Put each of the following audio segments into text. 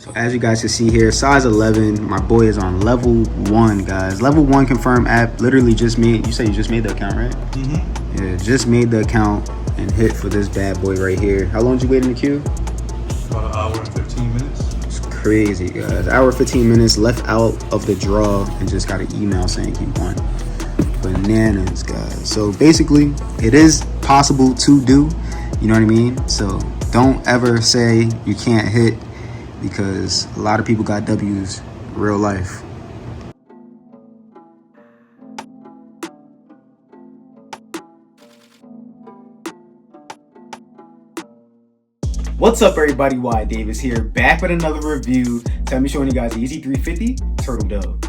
So as you guys can see here, size 11, my boy is on level 1, guys. Level 1 confirm app. Literally just made, you said you just made the account, right? Mm-hmm. Yeah, just made the account and hit for this bad boy right here. How long did you wait in the queue? About an hour and 15 minutes. It's crazy, guys. Hour 15 minutes, left out of the draw and just got an email saying he won. Bananas, guys. So basically, it is possible to do, you know what I mean? So don't ever say you can't hit, because a lot of people got W's real life. What's up, everybody? Y Davis here, back with another review. Tell me, showing you guys the Yeezy 350 Turtledove.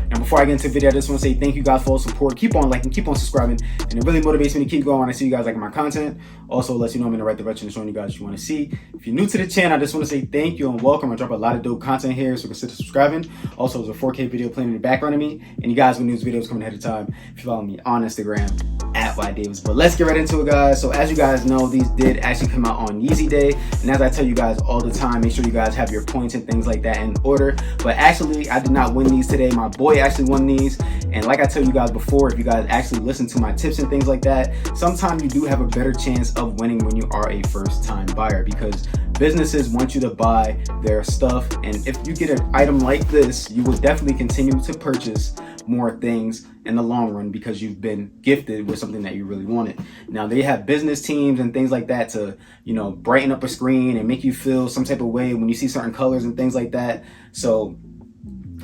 Now, before I get into the video, I just want to say thank you guys for all the support. Keep on liking, keep on subscribing, and it really motivates me to keep going when I see you guys liking my content. Also, lets you know I'm in the right direction and showing you guys what you want to see. If you're new to the channel, I just want to say thank you and welcome. I drop a lot of dope content here, so consider subscribing. Also, there's a 4K video playing in the background of me, and you guys will news videos coming ahead of time if you follow me on Instagram at Y Davis. But let's get right into it, guys. So as you guys know, these did actually come out on Yeezy Day, and as I tell you guys all the time, make sure you guys have your points and things like that in order. But actually, I did not win these today. My boy actually won these, and like I tell you guys before, if you guys actually listen to my tips and things like that, sometimes you do have a better chance of winning when you are a first-time buyer, because businesses want you to buy their stuff, and if you get an item like this, you will definitely continue to purchase more things in the long run because you've been gifted with something that you really wanted. Now, they have business teams and things like that to, you know, brighten up a screen and make you feel some type of way when you see certain colors and things like that. So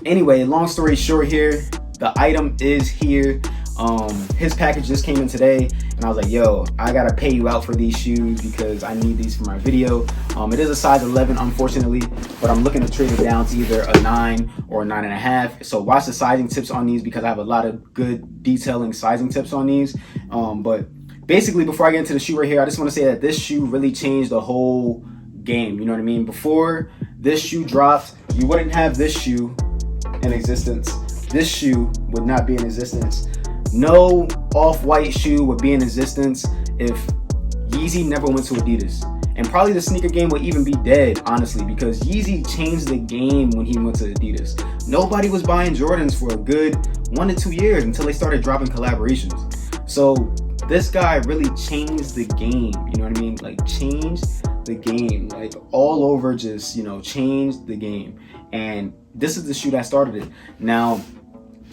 anyway, long story short here, the item is here. His package just came in today, and I was like, yo, I gotta pay you out for these shoes because I need these for my video. It is a size 11, unfortunately, but I'm looking to trade it down to either a 9 or a 9.5. So watch the sizing tips on these because I have a lot of good detailing sizing tips on these. But basically, before I get into the shoe right here, I just want to say that this shoe really changed the whole game. You know what I mean? Before this shoe dropped, you wouldn't have this shoe in existence. This shoe would not be in existence. No off-white shoe would be in existence if Yeezy never went to Adidas. And probably the sneaker game would even be dead, honestly, because Yeezy changed the game when he went to Adidas. Nobody was buying Jordans for a good 1 to 2 years until they started dropping collaborations. So this guy really changed the game, you know what I mean? Like, changed the game, like all over, just, you know, changed the game. And this is the shoe that started it. Now,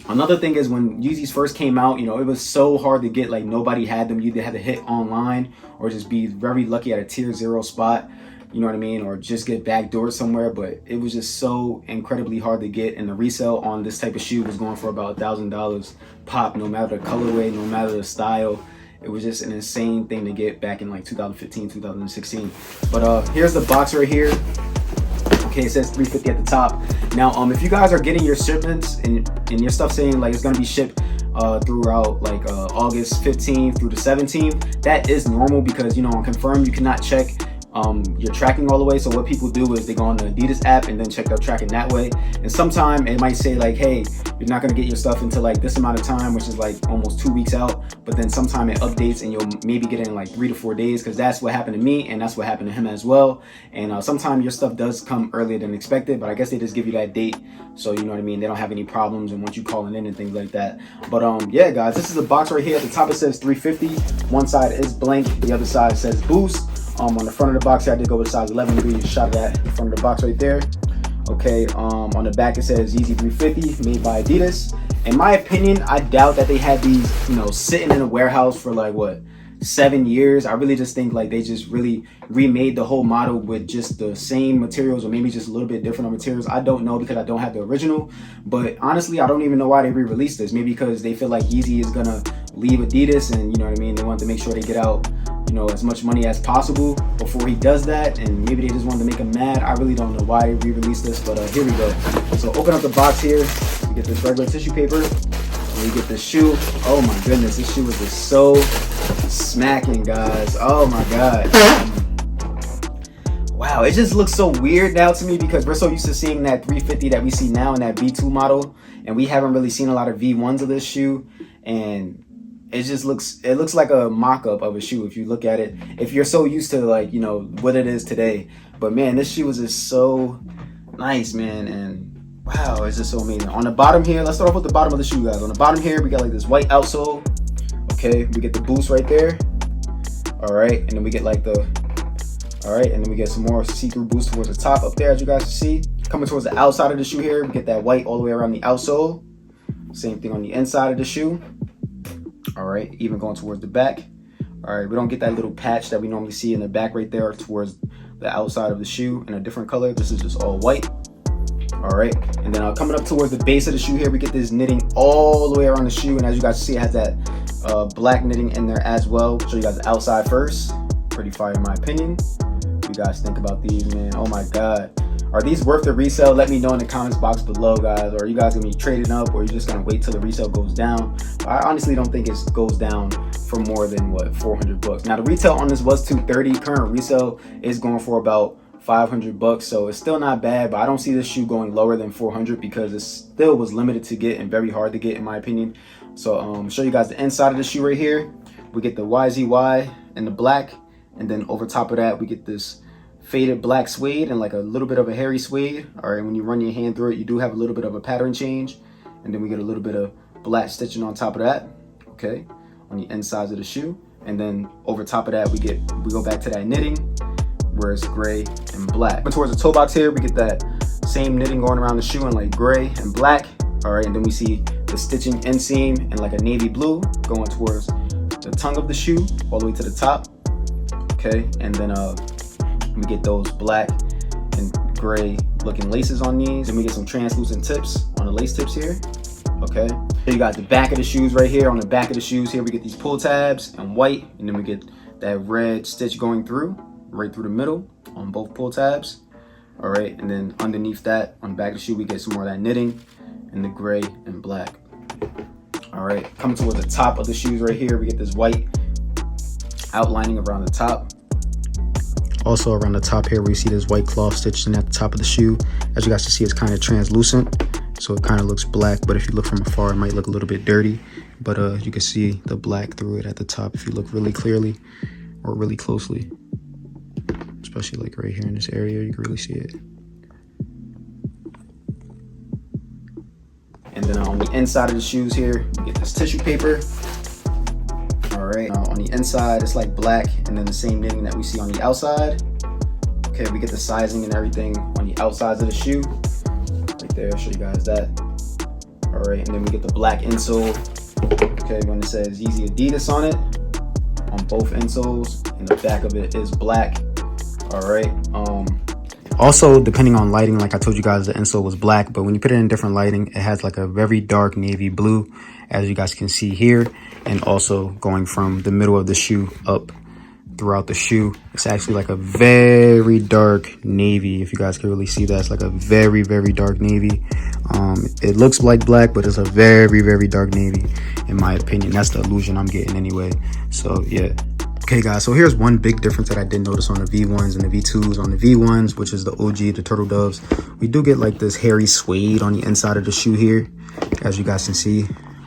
another thing is, when Yeezys first came out, you know, it was so hard to get. Like, nobody had them. You either had to hit online or just be very lucky at a tier 0 spot, you know what I mean, or just get backdoored somewhere. But it was just so incredibly hard to get, and the resale on this type of shoe was going for about $1,000 pop, no matter the colorway, no matter the style. It was just an insane thing to get back in like 2015, 2016. But here's the box right here. Okay, it says 350 at the top. Now, if you guys are getting your shipments and your stuff saying like it's gonna be shipped throughout like August 15th through the 17th, that is normal, because, you know, on Confirm you cannot check your tracking all the way. So what people do is they go on the Adidas app and then check their tracking that way. And sometime it might say like, hey, you're not gonna get your stuff until like this amount of time, which is like almost 2 weeks out. But then sometime it updates and you'll maybe get it in like 3 to 4 days, because that's what happened to me and that's what happened to him as well. And sometimes your stuff does come earlier than expected, but I guess they just give you that date, so you know what I mean, they don't have any problems and once you calling in and things like that. But yeah, guys, this is the box right here. At the top it says 350. One side is blank, the other side says Boost. On the front of the box here, I did go with size 11. Give you a shot of that in front of the box right there. Okay, on the back it says Yeezy 350, made by Adidas. In my opinion, I doubt that they had these, you know, sitting in a warehouse for like, what, 7 years. I really just think like they just really remade the whole model with just the same materials, or maybe just a little bit different on materials. I don't know, because I don't have the original. But honestly, I don't even know why they re-released this. Maybe because they feel like Yeezy is gonna leave Adidas, and you know what I mean, they want to make sure they get out, you know, as much money as possible before he does that, and maybe they just wanted to make him mad. I really don't know why they re-released this, but here we go. So open up the box here. You get this regular tissue paper, and you get this shoe. Oh my goodness, this shoe is just so smacking, guys. Oh my god. Wow, it just looks so weird now to me, because we're so used to seeing that 350 that we see now in that V2 model, and we haven't really seen a lot of V1s of this shoe. And it just looks like a mock-up of a shoe if you look at it, if you're so used to like, you know, what it is today. But man, this shoe is just so nice, man, and wow, it's just so amazing. On the bottom here, let's start off with the bottom of the shoe, guys. On the bottom here, we got like this white outsole. Okay, we get the boost right there. All right, and then we get like the, all right, and then we get some more see-through boost towards the top up there, as you guys can see. Coming towards the outside of the shoe here, we get that white all the way around the outsole. Same thing on the inside of the shoe. All right, even going towards the back. All right, we don't get that little patch that we normally see in the back right there towards the outside of the shoe in a different color. This is just all white. All right, and then coming up towards the base of the shoe here, we get this knitting all the way around the shoe, and as you guys see, it has that black knitting in there as well. Show you guys the outside first. Pretty fire in my opinion. What you guys think about these, man? Oh my god, are these worth the resale? Let me know in the comments box below, guys. Or are you guys gonna be trading up, or are you just gonna wait till the resale goes down? I honestly don't think it goes down for more than what, 400 bucks. Now the retail on this was $230. Current resale is going for about 500 bucks, so it's still not bad, but I don't see this shoe going lower than 400 because it still was limited to get and very hard to get in my opinion. So show you guys the inside of the shoe right here. We get the YZY in the black, and then over top of that we get this faded black suede and like a little bit of a hairy suede. All right, when you run your hand through it, you do have a little bit of a pattern change, and then we get a little bit of black stitching on top of that, okay, on the insides of the shoe. And then over top of that we go back to that knitting where it's gray and black. But towards the toe box here, we get that same knitting going around the shoe in like gray and black. All right, and then we see the stitching inseam in like a navy blue going towards the tongue of the shoe all the way to the top. Okay, and then we get those black and gray looking laces on these, and we get some translucent tips on the lace tips here. Okay, so you got the back of the shoes right here. On the back of the shoes here, we get these pull tabs in white, and then we get that red stitch going through right through the middle on both pull tabs. All right, and then underneath that on the back of the shoe, we get some more of that knitting in the gray and black. All right, coming towards the top of the shoes right here, we get this white outlining around the top. Also around the top here, we see this white cloth stitched in at the top of the shoe. As you guys can see, it's kind of translucent, so it kind of looks black, but if you look from afar, it might look a little bit dirty. But you can see the black through it at the top if you look really clearly or really closely. Especially like right here in this area, you can really see it. And then on the inside of the shoes here, we get this tissue paper. All right, on the inside, it's like black, and then the same knitting that we see on the outside. Okay, we get the sizing and everything on the outsides of the shoe. Right there, I'll show you guys that. All right, and then we get the black insole. Okay, when it says Yeezy Adidas on it, on both insoles, and the back of it is black. All right, also depending on lighting, like I told you guys, the insole was black, but when you put it in different lighting, it has like a very dark navy blue, as you guys can see here. And also going from the middle of the shoe up throughout the shoe, it's actually like a very dark navy. If you guys can really see that, it's like a very, very dark navy. It looks like black, but it's a very, very dark navy in my opinion. That's the illusion I'm getting anyway. So yeah. Okay guys, so here's one big difference that I did notice on the V1s and the V2s. On the V1s, which is the OG, the Turtledoves, we do get like this hairy suede on the inside of the shoe here, as you guys can see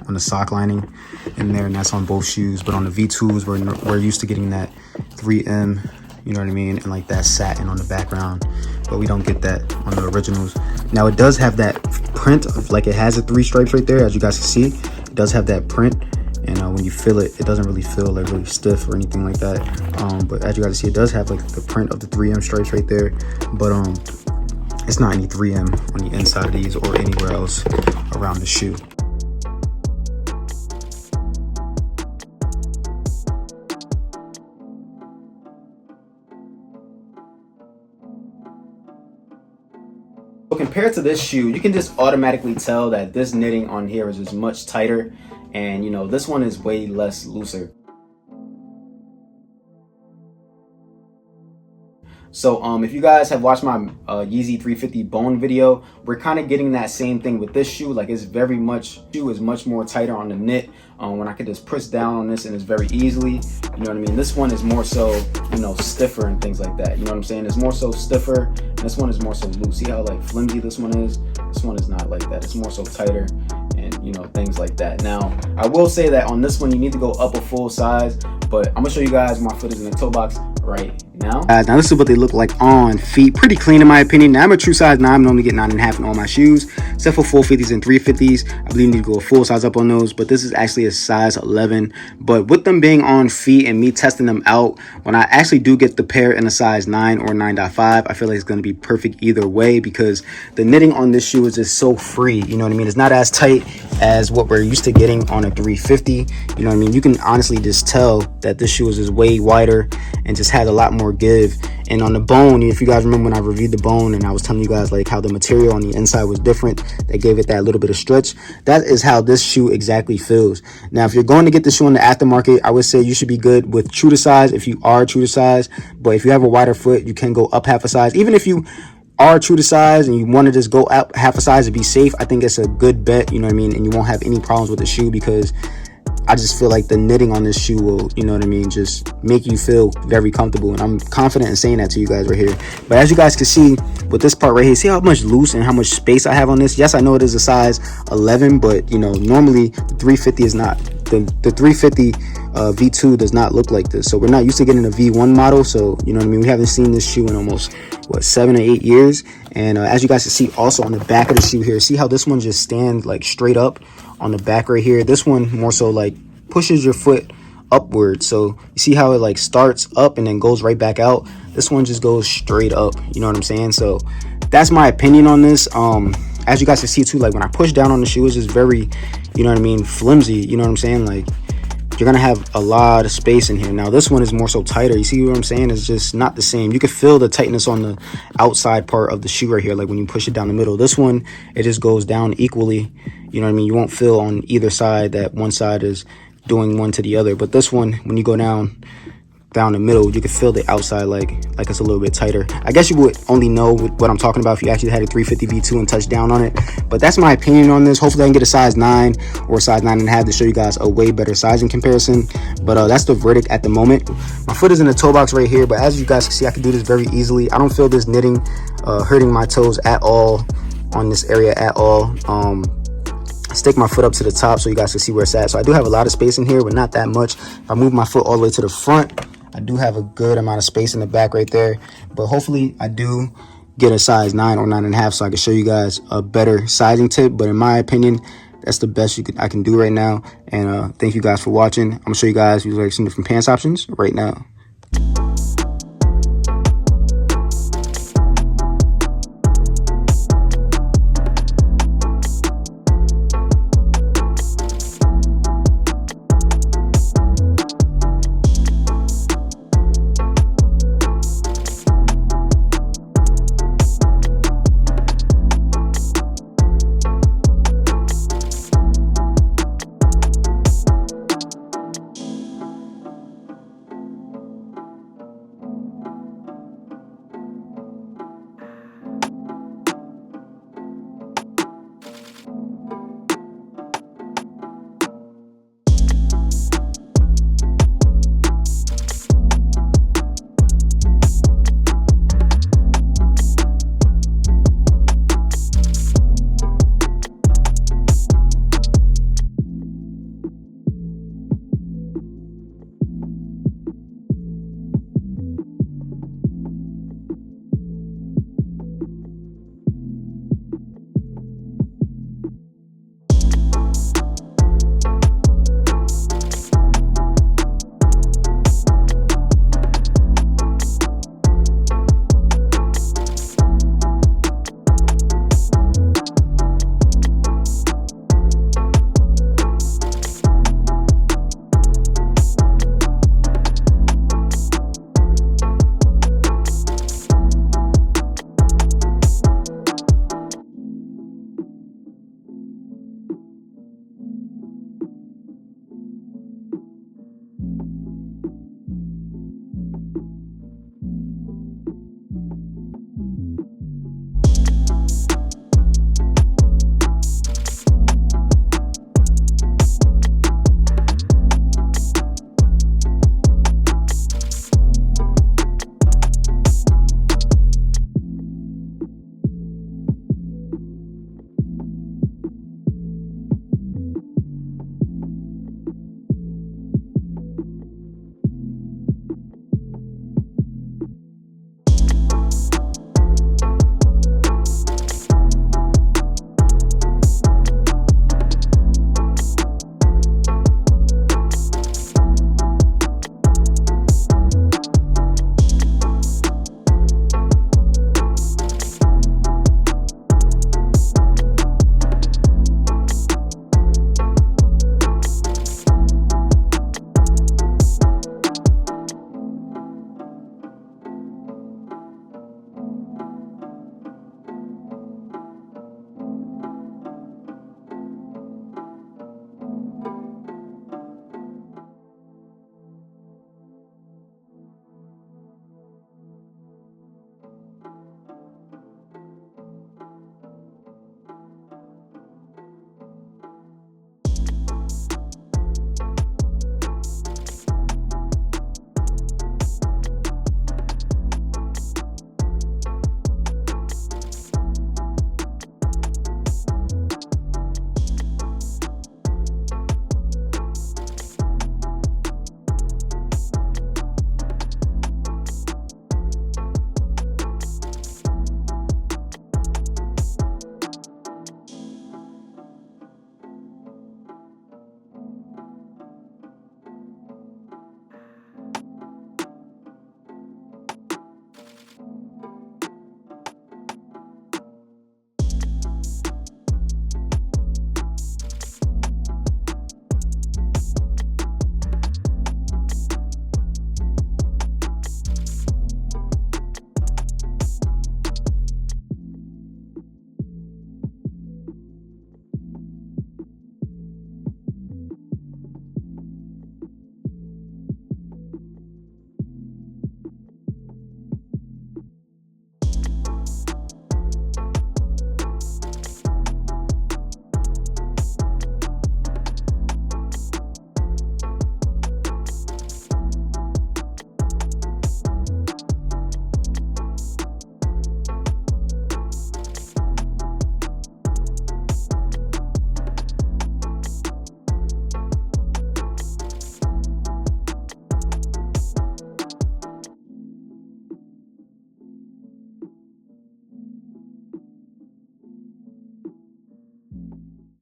on the sock lining in there, and that's on both shoes. But on the V2s, we're used to getting that 3M, you know what I mean, and like that satin on the background, but we don't get that on the originals. Now it does have that print of, like, it has the 3 stripes right there, as you guys can see. It does have that print. And when you feel it, it doesn't really feel like really stiff or anything like that. But as you guys see, it does have like the print of the 3M stripes right there. But it's not any 3M on the inside of these or anywhere else around the shoe. So compared to this shoe, you can just automatically tell that this knitting on here is just much tighter. And you know, this one is way less looser. So if you guys have watched my Yeezy 350 bone video, we're kind of getting that same thing with this shoe. Like, it's very much, shoe is much more tighter on the knit. When I could just press down on this and it's very easily, you know what I mean? This one is more so, you know, stiffer and things like that. You know what I'm saying? It's more so stiffer. And this one is more so loose. See how like flimsy this one is? This one is not like that. It's more so tighter. And you know, things like that. Now, I will say that on this one, you need to go up a full size, but I'm gonna show you guys where my foot is in the toe box right now. Now this is what they look like on feet. Pretty clean in my opinion. Now I'm a true size 9. I normally get 9.5 in all my shoes, except for 450s and 350s. I believe you need to go a full size up on those, but this is actually a size 11. But with them being on feet and me testing them out, when I actually do get the pair in a size 9 or 9.5, I feel like it's going to be perfect either way, because the knitting on this shoe is just so free. You know what I mean? It's not as tight as what we're used to getting on a 350. You know what I mean? You can honestly just tell that this shoe is just way wider and just has a lot more give. And on the bone, if you guys remember when I reviewed the bone and I was telling you guys like how the material on the inside was different, they gave it that little bit of stretch. That is how this shoe exactly feels. Now, if you're going to get the shoe in the aftermarket, I would say you should be good with true to size if you are true to size. But if you have a wider foot, you can go up half a size. Even if you are true to size and you want to just go up half a size to be safe, I think it's a good bet, you know what I mean? And you won't have any problems with the shoe, because I just feel like the knitting on this shoe will, you know what I mean, just make you feel very comfortable. And I'm confident in saying that to you guys right here. But as you guys can see with this part right here, see how much loose and how much space I have on this? Yes, I know it is a size 11, but you know, normally the 350 is not. The 350 V2 does not look like this. So we're not used to getting a V1 model. So, you know what I mean? We haven't seen this shoe in almost, what, 7 or 8 years. And as you guys can see also on the back of the shoe here, see how this one just stands like straight up on the back right here. This one more so like pushes your foot upward. So you see how it like starts up and then goes right back out. This one just goes straight up. You know what I'm saying? So that's my opinion on this. As you guys can see too, like when I push down on the shoe, it's just very, you know what I mean, flimsy. You know what I'm saying? Like you're gonna have a lot of space in here. Now this one is more so tighter. You see what I'm saying? It's just not the same. You can feel the tightness on the outside part of the shoe right here, like when you push it down the middle. This one, it just goes down equally. You know what I mean? You won't feel on either side that one side is doing one to the other. But this one, when you go down the middle, you can feel the outside like it's a little bit tighter. I guess you would only know what I'm talking about if you actually had a 350 V2 and touched down on it. But that's my opinion on this. Hopefully I can get a size 9 or a size 9.5 to show you guys a way better sizing comparison. But that's the verdict at the moment. My foot is in the toe box right here, but as you guys can see, I can do this very easily. I don't feel this knitting hurting my toes at all on this area at all. Stick my foot up to the top so you guys can see where it's at. So I do have a lot of space in here, but not that much. If I move my foot all the way to the front, I do have a good amount of space in the back right there. But hopefully I do get a size 9 or 9.5 so I can show you guys a better sizing tip. But in my opinion, that's the best I can do right now. And thank you guys for watching. I'm gonna show you guys like some different pants options right now.